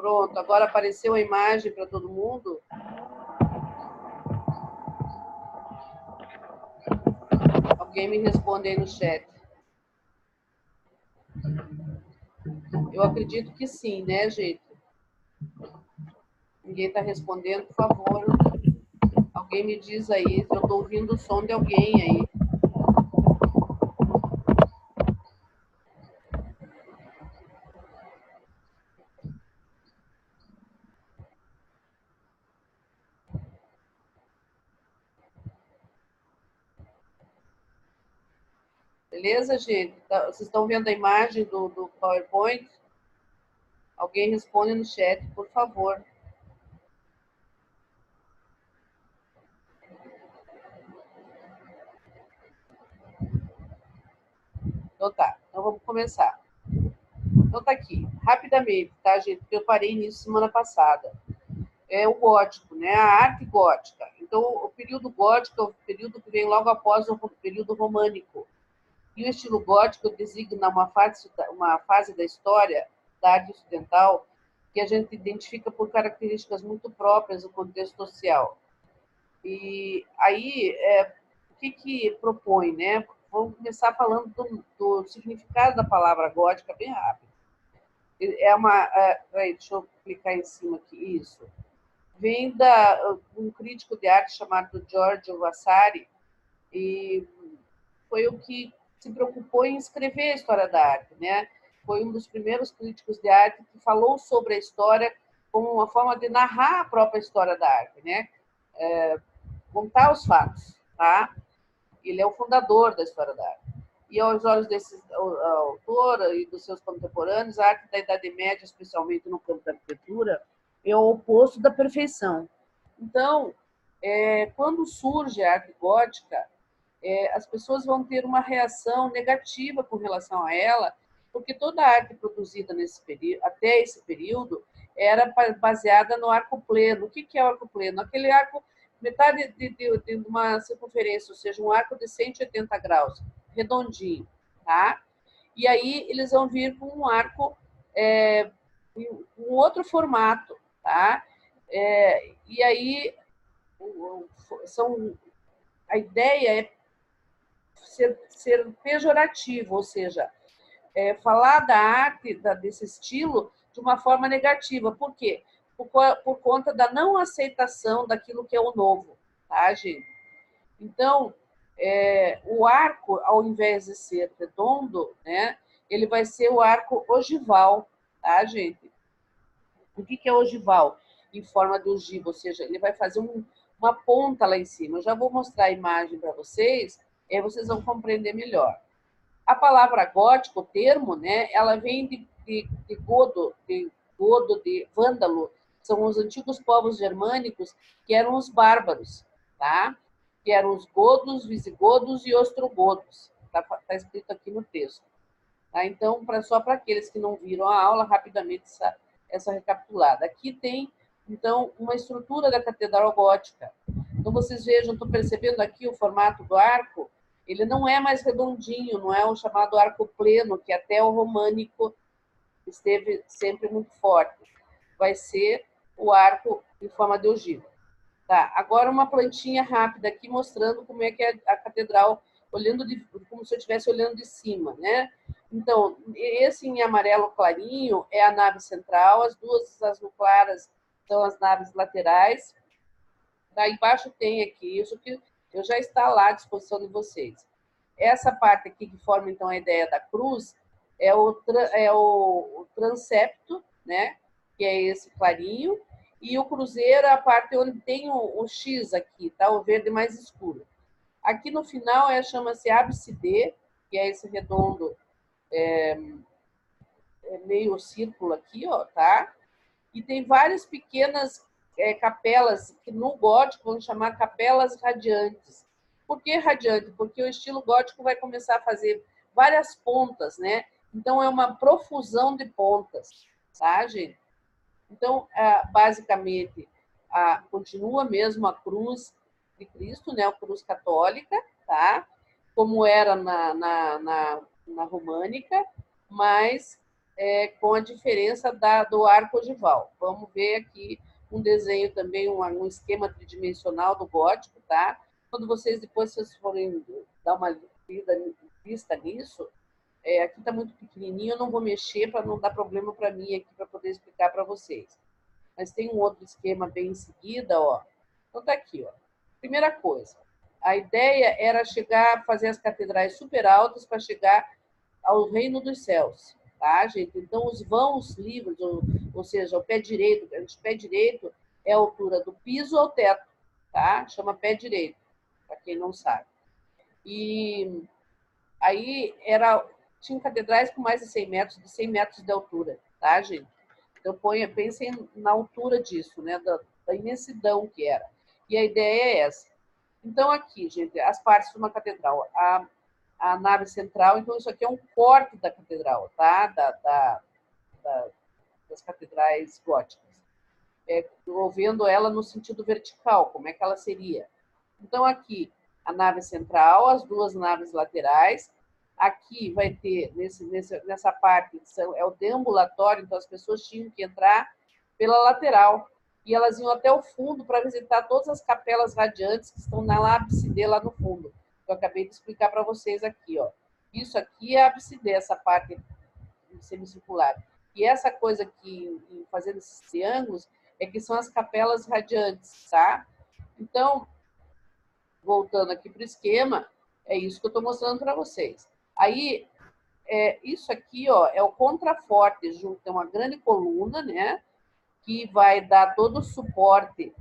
Pronto, agora apareceu a imagem para todo mundo. Alguém me responde aí no chat. Eu acredito que sim, né, gente? Ninguém está respondendo, por favor. Alguém me diz aí, eu estou ouvindo o som de alguém aí. Beleza, gente? Vocês estão vendo a imagem do PowerPoint? Alguém responde no chat, por favor. Então tá, então vamos começar. Então tá aqui, rapidamente, tá, gente? Porque eu parei nisso semana passada. É o gótico, né? A arte gótica. Então, o período gótico é o período que vem logo após o período românico. E o estilo gótico designa uma fase da história da arte ocidental que a gente identifica por características muito próprias do contexto social. E aí, o que propõe, né? Vamos começar falando do significado da palavra gótica bem rápido. Peraí, deixa eu clicar em cima aqui, isso. Vem um crítico de arte chamado Giorgio Vasari, e foi o que se preocupou em escrever a história da arte, né? Foi um dos primeiros críticos de arte que falou sobre a história como uma forma de narrar a própria história da arte, né? Contar os fatos, tá? Ele é o fundador da história da arte. E aos olhos desse autor e dos seus contemporâneos, a arte da Idade Média, especialmente no campo da arquitetura, é o oposto da perfeição. Então, quando surge a arte gótica, as pessoas vão ter uma reação negativa com relação a ela, porque toda a arte produzida até esse período era baseada no arco pleno. O que é o arco pleno? Aquele arco, metade de uma circunferência, ou seja, um arco de 180 graus, redondinho, tá? E aí eles vão vir com um arco um outro formato, tá? E aí a ideia é ser pejorativo, ou seja, falar da arte, desse estilo, de uma forma negativa. Por quê? Por conta da não aceitação daquilo que é o novo, tá, gente? Então, o arco, ao invés de ser redondo, né, ele vai ser o arco ogival, tá, gente? O que é ogival? Em forma de ogiva, ou seja, ele vai fazer uma ponta lá em cima. Eu já vou mostrar a imagem para vocês, e aí vocês vão compreender melhor. A palavra gótico, o termo, né, ela vem de godo, de vândalo, são os antigos povos germânicos que eram os bárbaros, tá? Que eram os godos, visigodos e ostrogodos. Tá escrito aqui no texto. Tá? Então, só para aqueles que não viram a aula, rapidamente essa recapitulada. Aqui tem, então, uma estrutura da catedral gótica. Então, vocês vejam, estou percebendo aqui o formato do arco, ele não é mais redondinho, não é o chamado arco pleno, que até o românico esteve sempre muito forte. Vai ser o arco em forma de ogiva. Tá, agora uma plantinha rápida aqui mostrando como é que é a catedral, como se eu estivesse olhando de cima, né? Então, esse em amarelo clarinho é a nave central, as duas azul claras são as naves laterais. Daí embaixo tem aqui, isso que eu já está lá à disposição de vocês. Essa parte aqui que forma, então, a ideia da cruz é o transepto, né? Que é esse clarinho, e o cruzeiro é a parte onde tem o X aqui, tá? O verde mais escuro. Aqui no final chama-se ábside, que é esse redondo, meio círculo aqui, ó, tá? E tem várias pequenas capelas que no gótico vão chamar capelas radiantes. Por que radiante? Porque o estilo gótico vai começar a fazer várias pontas, né? Então é uma profusão de pontas, tá, gente? Então, basicamente, continua mesmo a cruz de Cristo, né? A cruz católica, tá? Como era na românica, mas com a diferença do arco ogival. Vamos ver aqui um desenho também, um esquema tridimensional do gótico, tá? Quando vocês depois forem dar uma vista nisso, aqui está muito pequenininho, eu não vou mexer para não dar problema para mim aqui, para poder explicar para vocês. Mas tem um outro esquema bem em seguida, ó. Então tá aqui, ó. Primeira coisa, a ideia era fazer as catedrais super altas para chegar ao reino dos céus, tá, gente? Então, os vãos livres, ou seja, o pé direito, é a altura do piso ao teto, tá? Chama pé direito, para quem não sabe. E aí tinha catedrais com mais de 100 metros, de altura, tá, gente? Então, pensem na altura disso, né? Da imensidão que era. E a ideia é essa. Então, aqui, gente, as partes de uma catedral. A nave central, então isso aqui é um corte da catedral, tá? Das catedrais góticas. Vendo ela no sentido vertical, como é que ela seria. Então, aqui, a nave central, as duas naves laterais. Aqui vai ter, nessa parte, é o deambulatório, então as pessoas tinham que entrar pela lateral. E elas iam até o fundo para visitar todas as capelas radiantes que estão na absidê lá no fundo. Eu acabei de explicar para vocês aqui, ó. Isso aqui é a absidê, essa parte semicircular. E essa coisa aqui, fazendo esses triângulos, é que são as capelas radiantes, tá? Então, voltando aqui para o esquema, é isso que eu estou mostrando para vocês. Aí, isso aqui, ó, é o contraforte, junto tem uma grande coluna, né? Que vai dar todo o suporte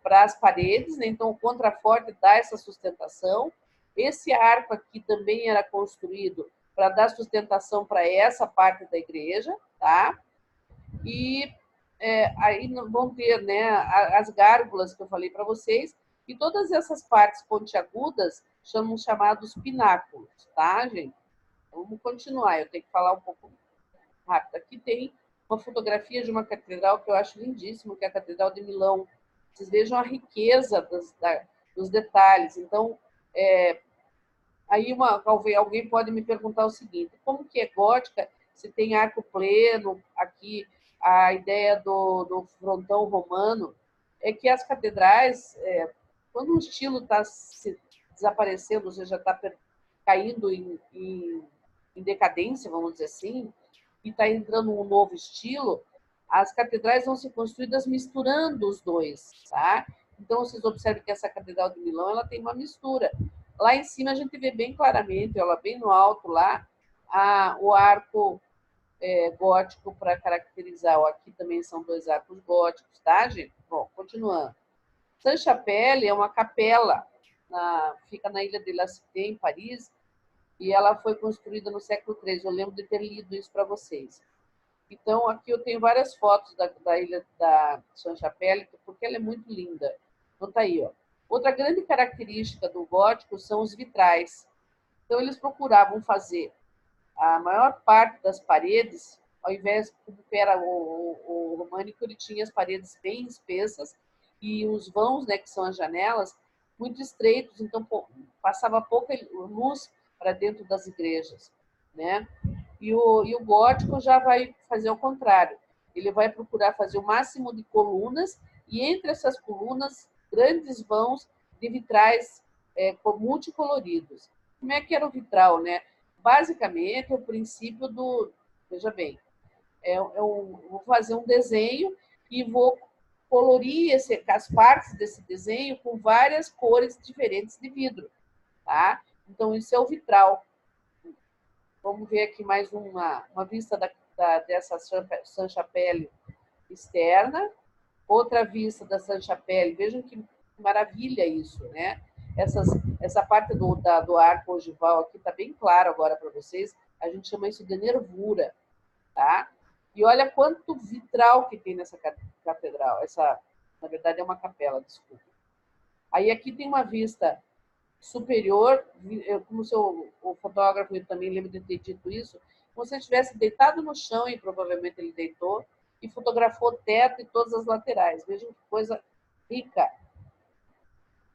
para as paredes, né? Então o contraforte dá essa sustentação. Esse arco aqui também era construído para dar sustentação para essa parte da igreja, tá? E aí vão ter, né, as gárgulas que eu falei para vocês, e todas essas partes pontiagudas chamam chamados pináculos, tá, gente? Vamos continuar, eu tenho que falar um pouco rápido. Aqui tem uma fotografia de uma catedral que eu acho lindíssima, que é a Catedral de Milão. Vocês vejam a riqueza dos detalhes. Então, aí alguém pode me perguntar o seguinte: como que é gótica se tem arco pleno? Aqui a ideia do frontão romano é que as catedrais, quando o estilo está se desaparecendo, ou seja, está caindo em decadência, vamos dizer assim, e está entrando um novo estilo, as catedrais vão ser construídas misturando os dois, tá? Então, vocês observam que essa Catedral de Milão, ela tem uma mistura. Lá em cima, a gente vê bem claramente, ela bem no alto lá, o arco gótico para caracterizar. Aqui também são dois arcos góticos, tá, gente? Bom, continuando. Sainte-Chapelle é uma capela, fica na Ilha de la Cité, em Paris, e ela foi construída no século III. Eu lembro de ter lido isso para vocês. Então, aqui eu tenho várias fotos da ilha da Sainte-Chapelle, porque ela é muito linda. Então, tá aí, ó. Outra grande característica do gótico são os vitrais. Então, eles procuravam fazer a maior parte das paredes, ao invés, como era o românico, ele tinha as paredes bem espessas e os vãos, né, que são as janelas, muito estreitos, então passava pouca luz para dentro das igrejas, né? E o gótico já vai fazer o contrário. Ele vai procurar fazer o máximo de colunas e entre essas colunas, grandes vãos de vitrais multicoloridos. Como é que era o vitral, né? Basicamente, o princípio veja bem, eu vou fazer um desenho e vou colorir as partes desse desenho com várias cores diferentes de vidro, tá? Então, isso é o vitral. Vamos ver aqui mais uma vista dessa Sainte-Chapelle externa, outra vista da Sainte-Chapelle. Vejam que maravilha isso, né? Essa parte do arco ogival aqui está bem claro agora para vocês. A gente chama isso de nervura, tá? E olha quanto vitral que tem nessa catedral. Na verdade, é uma capela, desculpa. Aí aqui tem uma vista superior, como o fotógrafo também lembra de ter dito isso, como se ele estivesse deitado no chão, e provavelmente ele deitou, e fotografou o teto e todas as laterais. Vejam que coisa rica.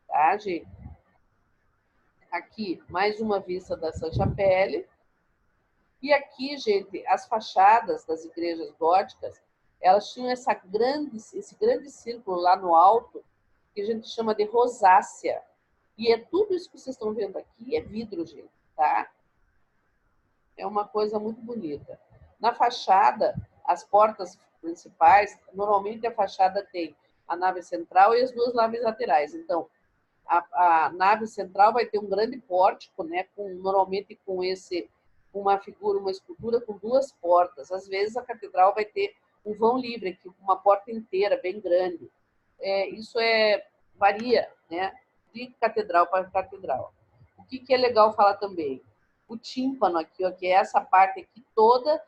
Tá, gente? Aqui, mais uma vista da Sainte-Chapelle. E aqui, gente, as fachadas das igrejas góticas, elas tinham esse grande círculo lá no alto, que a gente chama de rosácea. E é tudo isso que vocês estão vendo aqui, é vidro, gente, tá? É uma coisa muito bonita. Na fachada, as portas principais, normalmente a fachada tem a nave central e as duas naves laterais. Então, a nave central vai ter um grande pórtico, né? Normalmente com uma figura, uma escultura com duas portas. Às vezes a catedral vai ter um vão livre, aqui, uma porta inteira, bem grande. Isso varia, né? De catedral para catedral. O que é legal falar também? O tímpano aqui, ó, que é essa parte aqui toda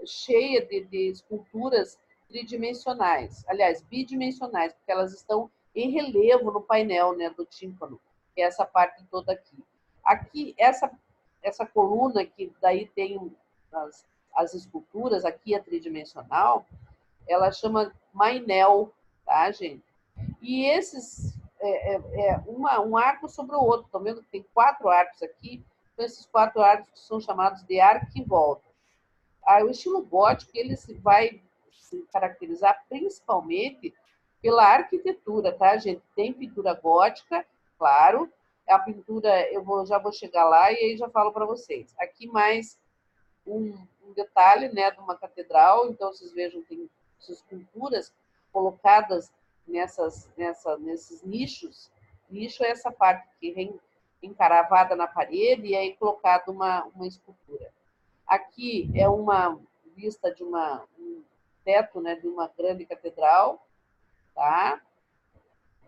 cheia de esculturas tridimensionais, aliás, bidimensionais, porque elas estão em relevo no painel, né, do tímpano, que é essa parte toda aqui. Aqui, essa coluna que daí tem as esculturas, aqui é tridimensional, ela chama mainel, tá, gente? E esses um arco sobre o outro. Estão vendo que tem 4 arcos aqui? Então, esses 4 arcos são chamados de arquivolta. O estilo gótico ele vai se caracterizar principalmente pela arquitetura, tá, gente? Tem pintura gótica, claro. A pintura, já vou chegar lá e aí já falo para vocês. Aqui mais um detalhe, né, de uma catedral. Então, vocês vejam, tem essas esculturas colocadas nesses nichos. Nicho é essa parte que vem encaravada na parede e aí colocada uma escultura. Aqui é uma vista de um teto, né, de uma grande catedral, tá?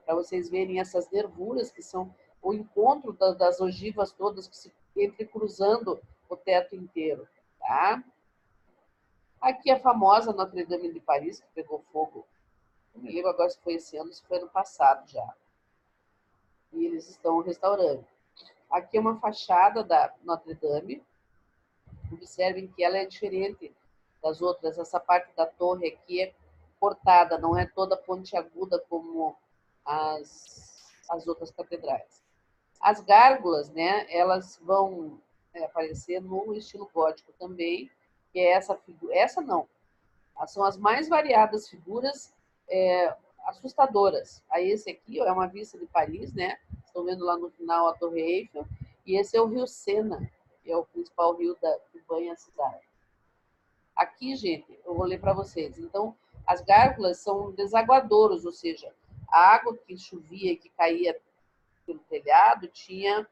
Para vocês verem essas nervuras que são o encontro das ogivas todas que se entrecruzando o teto inteiro, tá? Aqui a famosa Notre-Dame de Paris, que pegou fogo. Não me lembro agora se foi esse ano, se foi ano passado já. E eles estão restaurando. Aqui é uma fachada da Notre-Dame. Observem que ela é diferente das outras. Essa parte da torre aqui é cortada, não é toda pontiaguda como as outras catedrais. As gárgulas, né, elas vão aparecer no estilo gótico também, que é essa figura. Essa não. São as mais variadas figuras assustadoras. Aí esse aqui é uma vista de Paris, né? Estão vendo lá no final a Torre Eiffel. E esse é o rio Sena, que é o principal rio que banha a cidade. Aqui, gente, eu vou ler para vocês. Então, as gárgulas são desaguadouros, ou seja, a água que chovia, que caía pelo telhado, tinha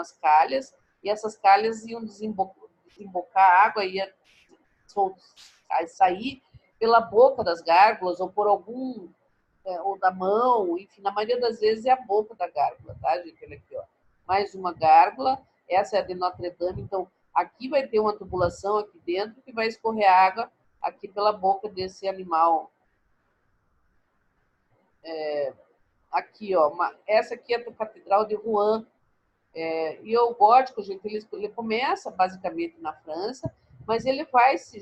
as calhas, e essas calhas iam desembocar a água, ia sair pela boca das gárgulas, ou por ou da mão, enfim, na maioria das vezes é a boca da gárgula, tá, gente? Olha aqui, ó. Mais uma gárgula, essa é a de Notre-Dame, então aqui vai ter uma tubulação aqui dentro que vai escorrer água aqui pela boca desse animal. Aqui, ó, essa aqui é a Catedral de Rouen. E o gótico, gente, ele começa basicamente na França, mas ele vai se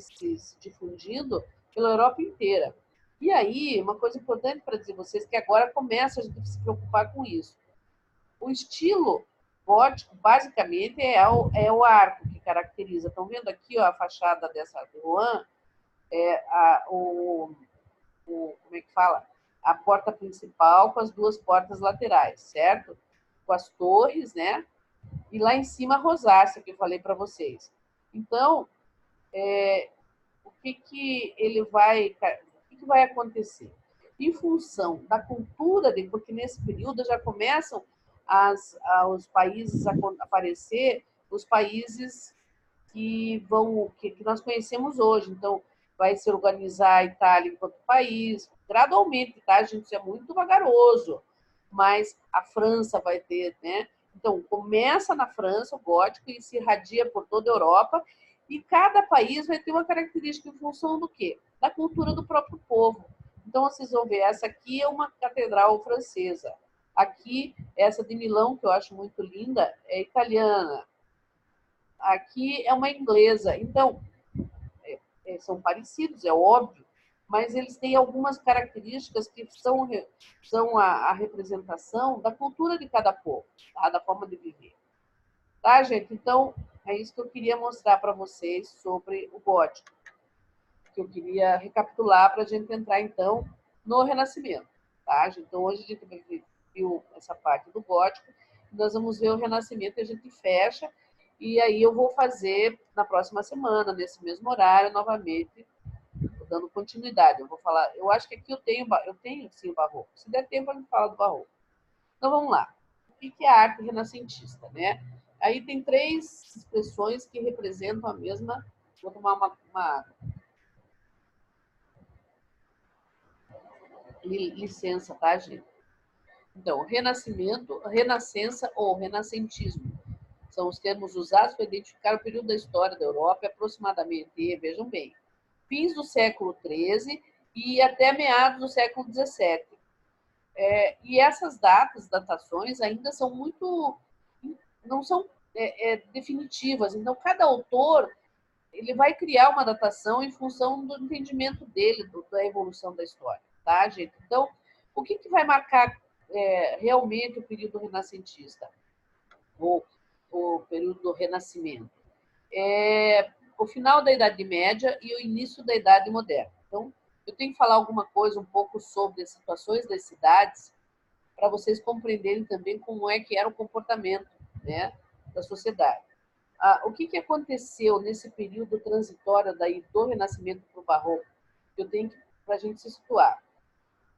difundindo pela Europa inteira. E aí, uma coisa importante para dizer a vocês que agora começa a gente se preocupar com isso. O estilo gótico, basicamente, é o arco que caracteriza. Estão vendo aqui, ó, a fachada dessa de Rouen? Como é que fala? A porta principal com as duas portas laterais, certo? Com as torres, né? E lá em cima a rosácea, que eu falei para vocês. Então, o que vai acontecer? Em função da cultura, porque nesse período já começam os países a aparecer, os países que nós conhecemos hoje. Então, vai se organizar a Itália enquanto país, gradualmente, tá, gente? Isso é muito vagaroso, mas a França vai ter, né? Então, começa na França o gótico e se irradia por toda a Europa, e cada país vai ter uma característica em função do quê? Da cultura do próprio povo. Então, vocês vão ver, essa aqui é uma catedral francesa. Aqui, essa de Milão, que eu acho muito linda, é italiana. Aqui é uma inglesa. Então, são parecidos, é óbvio, mas eles têm algumas características que são a representação da cultura de cada povo, tá? Da forma de viver. Tá, gente? Então, É isso que eu queria mostrar para vocês sobre o gótico, que eu queria recapitular para a gente entrar, então, no Renascimento. Tá? Então, hoje a gente viu essa parte do gótico, nós vamos ver o Renascimento e a gente fecha, e aí eu vou fazer na próxima semana, nesse mesmo horário, novamente, dando continuidade. Eu vou falar, eu acho que aqui eu tenho sim o Barroco. Se der tempo, a gente fala do Barroco. Então, vamos lá. O que é a arte renascentista, né? Aí tem 3 expressões que representam a mesma... Vou tomar uma licença, tá, gente? Então, renascimento, renascença ou renascentismo são os termos usados para identificar o período da história da Europa, aproximadamente, vejam bem, fins do século XIII e até meados do século XVII. E essas datações ainda são muito... não são definitivas. Então, cada autor ele vai criar uma datação em função do entendimento dele, da evolução da história, tá, gente? Então, o que vai marcar realmente o período renascentista, ou o período do Renascimento? O final da Idade Média e o início da Idade Moderna. Então, eu tenho que falar alguma coisa um pouco sobre as situações das cidades, para vocês compreenderem também como é que era o comportamento, né, da sociedade. O que aconteceu nesse período transitório daí do Renascimento para o Barroco? Eu tenho para a gente se situar.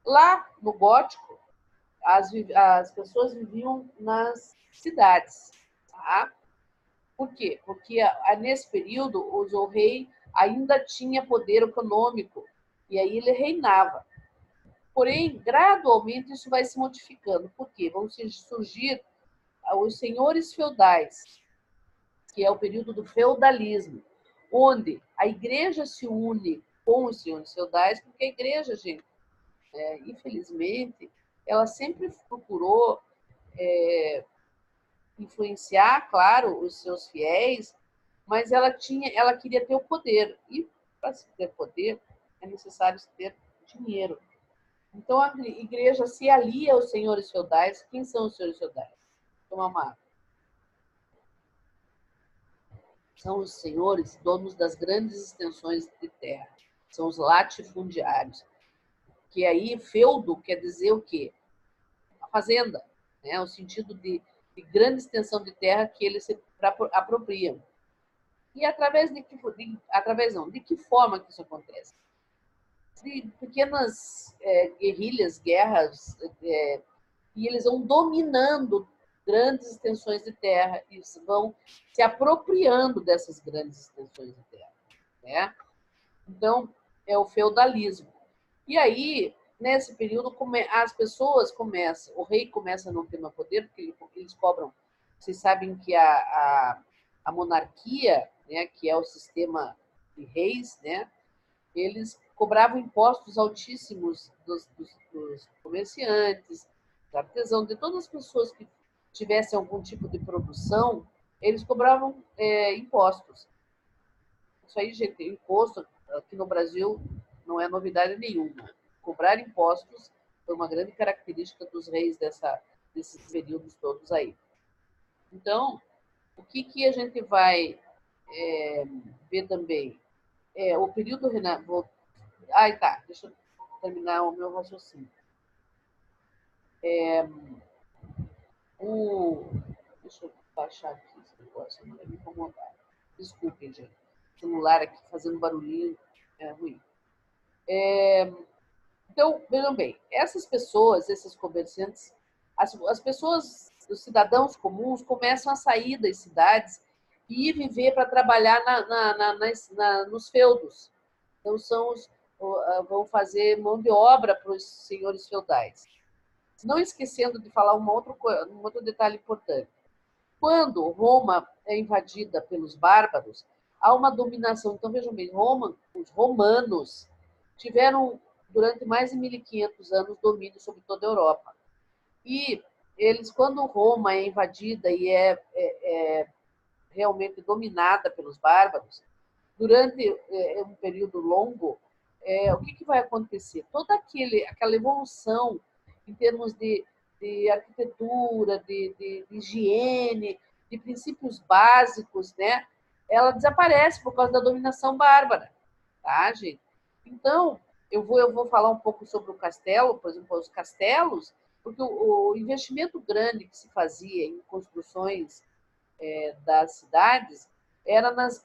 Lá no Gótico, as pessoas viviam nas cidades. Tá? Por quê? Porque nesse período o rei ainda tinha poder econômico e aí ele reinava. Porém, gradualmente isso vai se modificando. Por quê? Vão surgir os senhores feudais, que é o período do feudalismo, onde a igreja se une com os senhores feudais, porque a igreja, gente, infelizmente, ela sempre procurou influenciar, claro, os seus fiéis, mas ela queria ter o poder. E para se ter poder, é necessário se ter dinheiro. Então, a igreja se alia aos senhores feudais. Quem são os senhores feudais? Toma uma água. São os senhores donos das grandes extensões de terra. São os latifundiários. Que aí, feudo quer dizer o quê? A fazenda, né? O sentido de grande extensão de terra que eles se apropriam. E de que forma que isso acontece? De pequenas guerrilhas, guerras, e eles vão dominando grandes extensões de terra e vão se apropriando dessas grandes extensões de terra, né? Então, é o feudalismo. E aí, nesse período, as pessoas começam, o rei começa a não ter mais poder, porque eles cobram. Vocês sabem que a monarquia, né, que é o sistema de reis, né, eles cobravam impostos altíssimos dos comerciantes, dos artesãos, de todas as pessoas que tivessem algum tipo de produção, eles cobravam impostos. Isso aí, gente, imposto aqui no Brasil não é novidade nenhuma. Cobrar impostos foi uma grande característica dos reis desses períodos todos aí. Então, o que a gente vai ver também? O período tá, deixa eu terminar o meu raciocínio. Deixa eu baixar aqui esse negócio, não vai me incomodar. Desculpem, gente. O celular aqui fazendo barulhinho é ruim. Então, vejam bem, essas pessoas, esses comerciantes, as pessoas, os cidadãos comuns, começam a sair das cidades e ir viver para trabalhar nos feudos. Então, vão fazer mão de obra para os senhores feudais. Não esquecendo de falar um outro detalhe importante. Quando Roma é invadida pelos bárbaros, há uma dominação. Então, vejam bem, os romanos tiveram, durante mais de 1.500 anos, domínio sobre toda a Europa. E eles, quando Roma é invadida e é realmente dominada pelos bárbaros, durante um período longo, o que vai acontecer? Toda aquela evolução em termos de arquitetura, de higiene, de princípios básicos, né? Ela desaparece por causa da dominação bárbara, tá, gente? Então, eu vou falar um pouco sobre o castelo, por exemplo, os castelos, porque o investimento grande que se fazia em construções das cidades era nas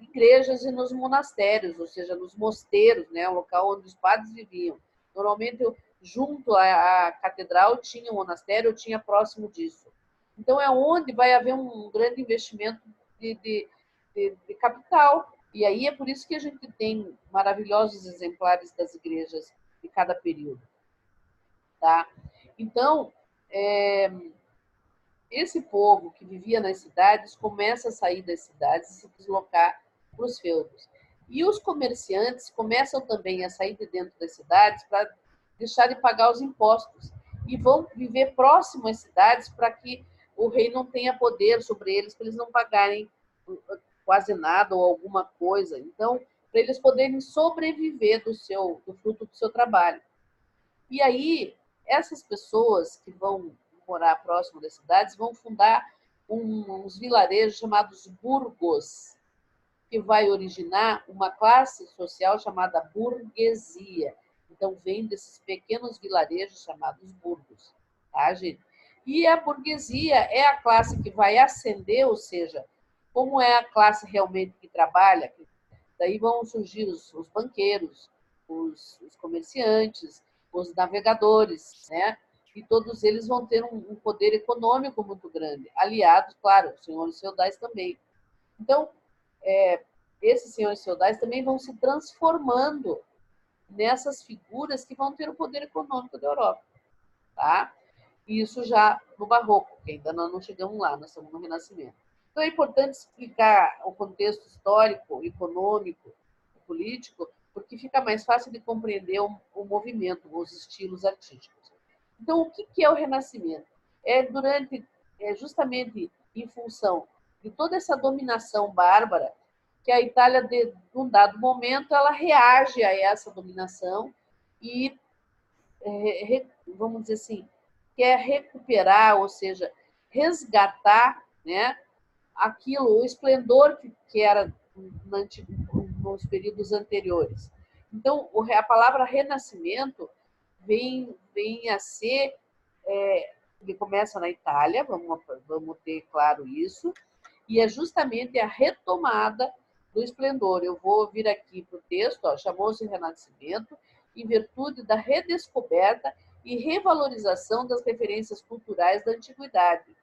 igrejas e nos monastérios, ou seja, nos mosteiros, né, o local onde os padres viviam. Normalmente, junto à catedral tinha um monastério, ou tinha próximo disso. Então, é onde vai haver um grande investimento de capital. E aí é por isso que a gente tem maravilhosos exemplares das igrejas de cada período. Tá? Então, esse povo que vivia nas cidades começa a sair das cidades e se deslocar para os feudos. E os comerciantes começam também a sair de dentro das cidades para deixar de pagar os impostos e vão viver próximo às cidades para que o rei não tenha poder sobre eles, para eles não pagarem quase nada ou alguma coisa. Então, para eles poderem sobreviver do fruto do seu trabalho. E aí, essas pessoas que vão morar próximo das cidades vão fundar uns vilarejos chamados burgos, que vai originar uma classe social chamada burguesia. Então, vem desses pequenos vilarejos chamados burgos. Tá, gente? E a burguesia é a classe que vai ascender, ou seja, como é a classe realmente que trabalha, daí vão surgir os banqueiros, os comerciantes, os navegadores, né? E todos eles vão ter um poder econômico muito grande, aliados, claro, os senhores feudais também. Então, esses senhores feudais também vão se transformando nessas figuras que vão ter o poder econômico da Europa, tá? Isso já no Barroco, que ainda não chegamos lá, nós estamos no Renascimento. Então, é importante explicar o contexto histórico, econômico, político, porque fica mais fácil de compreender o movimento, os estilos artísticos. Então, o que é o Renascimento? É justamente em função de toda essa dominação bárbara que a Itália, de um dado momento, ela reage a essa dominação e, vamos dizer assim, quer recuperar, ou seja, resgatar, né, aquilo, o esplendor que era nos períodos anteriores. Então, a palavra renascimento vem a ser, ele começa na Itália, vamos ter claro isso, e é justamente a retomada do esplendor. Eu vou vir aqui para o texto, chamou-se Renascimento, em virtude da redescoberta e revalorização das referências culturais da antiguidade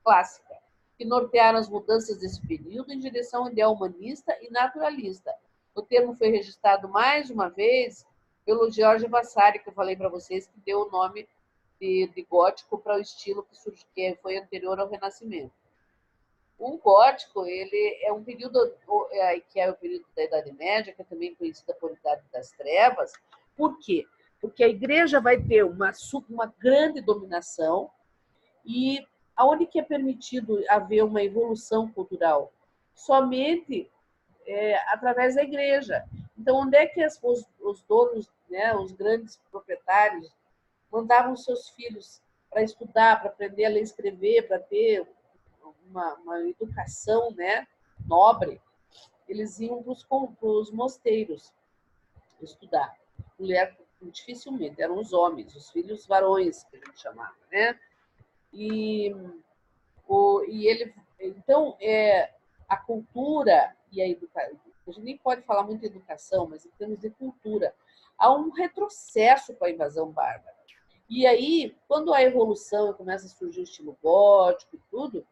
clássica, que nortearam as mudanças desse período em direção ao ideal humanista e naturalista. O termo foi registrado mais uma vez pelo George Vasari, que eu falei para vocês, que deu o nome de gótico para o estilo que foi anterior ao Renascimento. O gótico, ele é um período que é o período da Idade Média, que é também conhecida por Idade das Trevas. Por quê? Porque a igreja vai ter uma grande dominação e aonde que é permitido haver uma evolução cultural? Somente através da igreja. Então, onde é que os donos, né, os grandes proprietários, mandavam seus filhos para estudar, para aprender a ler e escrever, para ter uma educação, né, nobre? Eles iam para os mosteiros estudar. Mulher, dificilmente, eram os homens, os filhos varões, que a gente chamava, né? E ele, então, a cultura e a educação, a gente nem pode falar muito de educação, mas em termos de cultura, há um retrocesso com a invasão bárbara. E aí, quando a evolução começa a surgir o estilo gótico e tudo,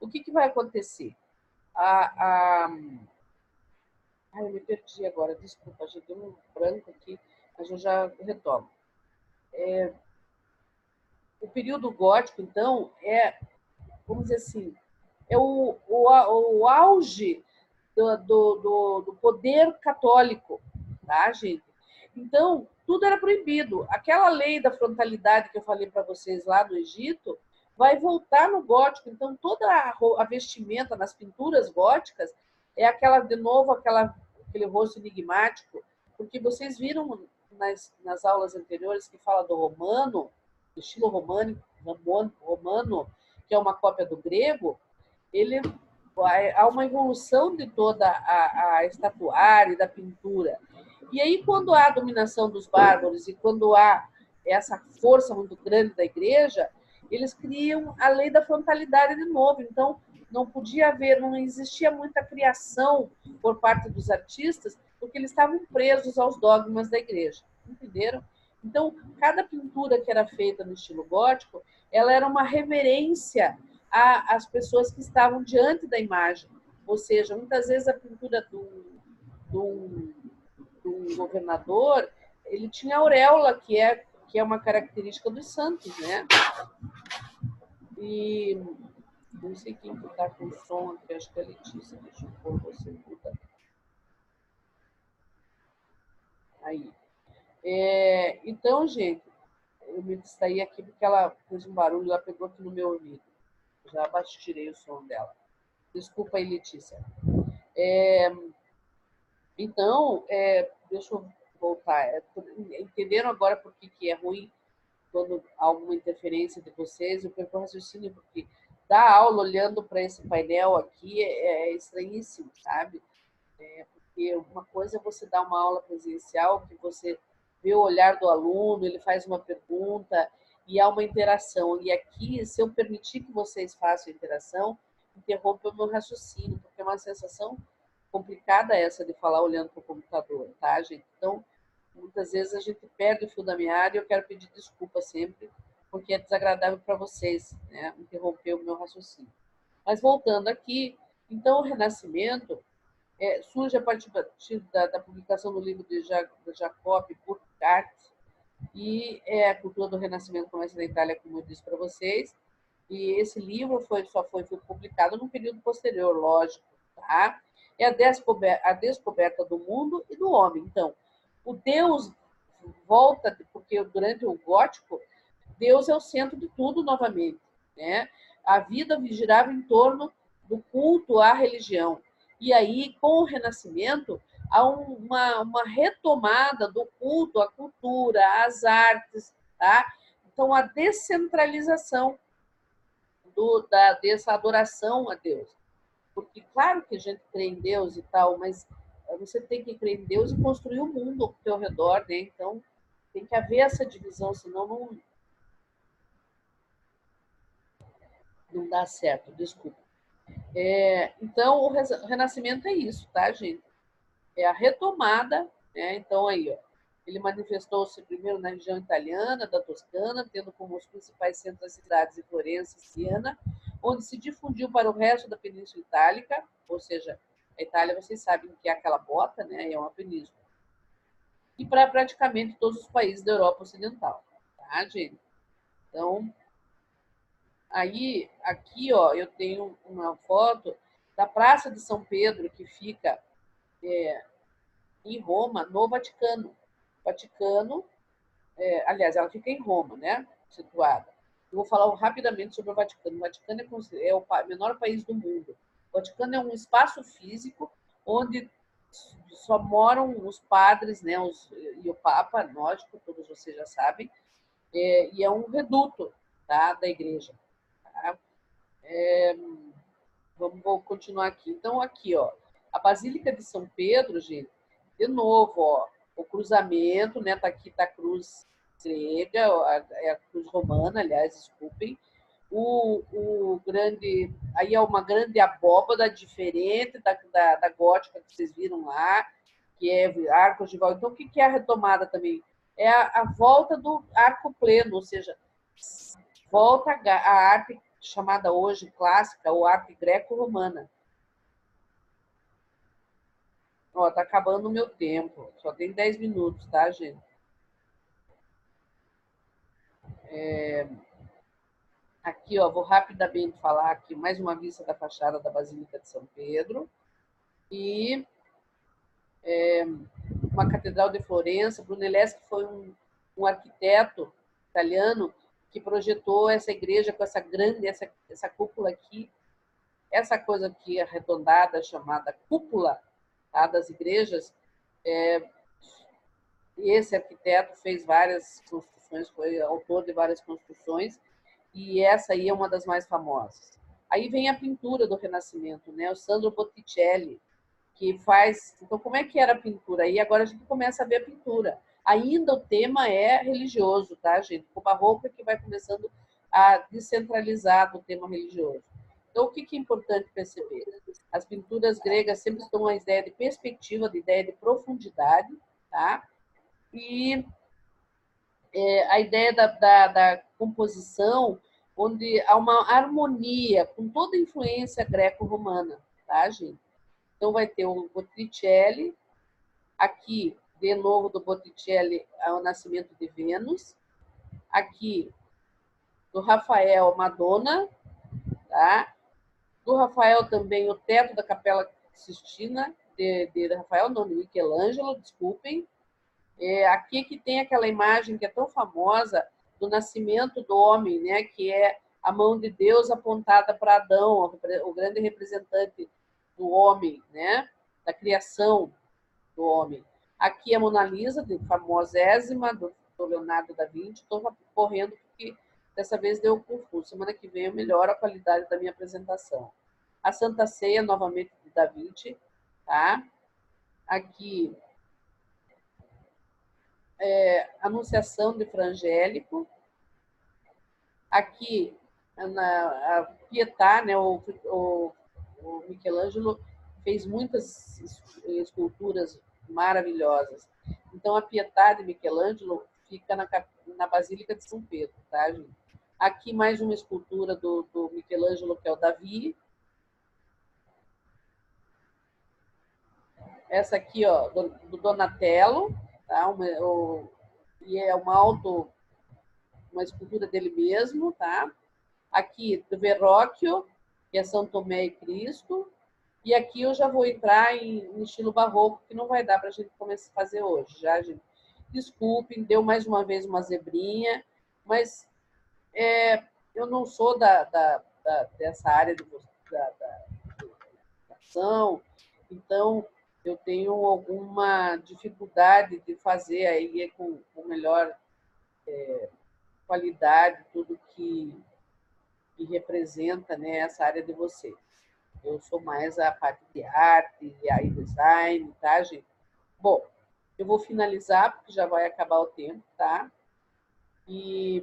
o que vai acontecer? Eu me perdi agora, desculpa, já deu um branco aqui, mas eu já retomo. O período gótico, então, vamos dizer assim, é o auge do poder católico, tá, gente? Então, tudo era proibido. Aquela lei da frontalidade que eu falei para vocês lá do Egito vai voltar no gótico. Então, toda a vestimenta nas pinturas góticas é de novo, aquele rosto enigmático, porque vocês viram nas aulas anteriores que fala do romano, do estilo romano, que é uma cópia do grego. há uma evolução de toda a estatuária, da pintura. E aí, quando há a dominação dos bárbaros e quando há essa força muito grande da igreja, eles criam a lei da frontalidade de novo. Então, não podia haver, não existia muita criação por parte dos artistas, porque eles estavam presos aos dogmas da igreja. Entenderam? Então, cada pintura que era feita no estilo gótico, ela era uma reverência às pessoas que estavam diante da imagem. Ou seja, muitas vezes a pintura do governador, ele tinha auréola, que é uma característica dos santos, né? E não sei quem que está com som aqui, acho que é a Letícia. Deixa eu pôr você muda. Aí. Então, gente, eu me distraí aqui porque ela fez um barulho, ela pegou aqui no meu ouvido. Já tirei o som dela. Desculpa aí, Letícia. Então, deixa eu voltar. Entenderam agora por que é ruim quando há alguma interferência de vocês? Eu perco o raciocínio, porque dar aula olhando para esse painel aqui é estranhíssimo, sabe? Porque uma coisa é você dar uma aula presencial, que você vê o olhar do aluno, ele faz uma pergunta e há uma interação. E aqui, se eu permitir que vocês façam interação, interrompe o meu raciocínio, porque é uma sensação complicada essa de falar olhando para o computador, tá, gente? Então, muitas vezes a gente perde o fio da meada e eu quero pedir desculpa sempre, porque é desagradável para vocês, né? Interromper o meu raciocínio. Mas voltando aqui, então o Renascimento surge a partir da publicação do livro de Jacob Burckhardt, e a cultura do Renascimento começa na Itália, como eu disse para vocês, e esse livro só foi publicado num período posterior, lógico, tá? É a descoberta do mundo e do homem. Então, o Deus volta, porque durante o gótico, Deus é o centro de tudo novamente, né? A vida girava em torno do culto à religião. E aí, com o Renascimento, há uma retomada do culto à cultura, às artes, tá? Então, a descentralização dessa adoração a Deus. Porque, claro que a gente crê em Deus e tal, mas você tem que crer em Deus e construir o mundo ao teu redor, né? Então, tem que haver essa divisão, senão não dá certo, desculpa. Então, o Renascimento é isso, tá, gente? É a retomada, né? Então, aí, ó, ele manifestou-se primeiro na região italiana, da Toscana, tendo como os principais centros as cidades de Florença e Siena, onde se difundiu para o resto da Península Itálica, ou seja, a Itália, vocês sabem que é aquela bota, né? É uma península. E para praticamente todos os países da Europa Ocidental, tá, gente? Então, aí, aqui, ó, eu tenho uma foto da Praça de São Pedro, que fica em Roma, no Vaticano. Vaticano, aliás, ela fica em Roma, né? Situada. Eu vou falar rapidamente sobre o Vaticano. O Vaticano é o menor país do mundo. O Vaticano é um espaço físico onde só moram os padres, né? E o Papa, lógico, todos vocês já sabem, e é um reduto, tá, da igreja. Tá? Vamos continuar aqui. Então, aqui, ó, a Basílica de São Pedro, gente, de novo, ó, o cruzamento, né? Tá aqui, tá a cruz grega, é a cruz romana, aliás, desculpem. O grande, aí é uma grande abóbada diferente da gótica que vocês viram lá, que é arcos de volta. Então, o que é a retomada também? É a volta do arco pleno, ou seja, volta a arte chamada hoje clássica, ou arte greco-romana. Ó, tá acabando o meu tempo. Só tem 10 minutos, tá, gente? Aqui, ó, vou rapidamente falar aqui mais uma vista da fachada da Basílica de São Pedro. E uma catedral de Florença. Brunelleschi foi um arquiteto italiano que projetou essa igreja com essa grande, essa cúpula aqui, essa coisa aqui arredondada chamada cúpula, tá, das igrejas. Esse arquiteto fez várias construções, foi autor de várias construções, e essa aí é uma das mais famosas. Aí vem a pintura do Renascimento, né? O Sandro Botticelli, que faz... Então, como é que era a pintura? Aí agora a gente começa a ver a pintura. Ainda o tema é religioso, tá, gente? O barroco é que vai começando a descentralizar do tema religioso. Então, o que é importante perceber? As pinturas gregas sempre estão a ideia de perspectiva, de ideia de profundidade, tá? E a ideia da composição, onde há uma harmonia com toda a influência greco-romana, tá, gente? Então, vai ter o Botticelli, aqui, de novo, do Botticelli, o Nascimento de Vênus, aqui, do Rafael, Madonna, tá? Do Rafael também, o teto da Capela Sistina, de Rafael, não, de Michelangelo, desculpem. Aqui que tem aquela imagem que é tão famosa do nascimento do homem, né? Que é a mão de Deus apontada para Adão, o grande representante do homem, né? Da criação do homem. Aqui a Mona Lisa, de famosésima, do Leonardo da Vinci. Estou correndo porque dessa vez deu confuso. Semana que vem eu melhoro a qualidade da minha apresentação. A Santa Ceia, novamente, de Da Vinci. Tá? Aqui, Anunciação de Frangélico. Aqui, a Pietà, né, o Michelangelo fez muitas esculturas maravilhosas. Então, a Pietà de Michelangelo fica na Basílica de São Pedro, tá, gente? Aqui, mais uma escultura do Michelangelo, que é o Davi. Essa aqui, ó, do Donatello, tá? E é uma escultura dele mesmo, tá? Aqui, do Verrocchio, que é São Tomé e Cristo. E aqui eu já vou entrar em estilo barroco, que não vai dar para a gente começar a fazer hoje. Já, gente. Desculpem, deu mais uma vez uma zebrinha, mas eu não sou dessa área da ação, então eu tenho alguma dificuldade de fazer aí com melhor qualidade tudo que representa, né, essa área de vocês. Eu sou mais a parte de arte, e aí design, tá, gente? Bom, eu vou finalizar, porque já vai acabar o tempo, tá? E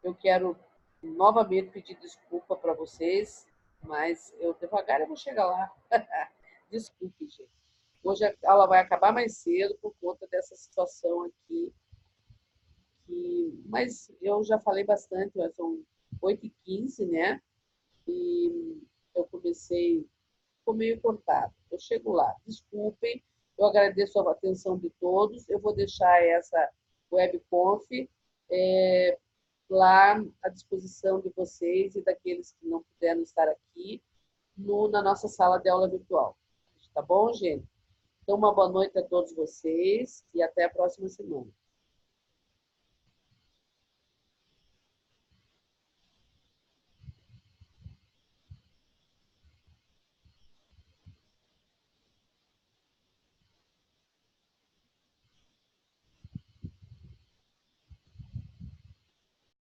eu quero novamente pedir desculpa para vocês, mas devagar eu vou chegar lá. Desculpe, gente. Hoje a aula vai acabar mais cedo por conta dessa situação aqui. Mas eu já falei bastante, são 8h15, né? E eu comecei, ficou meio cortado. Eu chego lá, desculpem, eu agradeço a atenção de todos. Eu vou deixar essa webconf lá à disposição de vocês e daqueles que não puderam estar aqui na nossa sala de aula virtual. Tá bom, gente? Então, uma boa noite a todos vocês e até a próxima semana.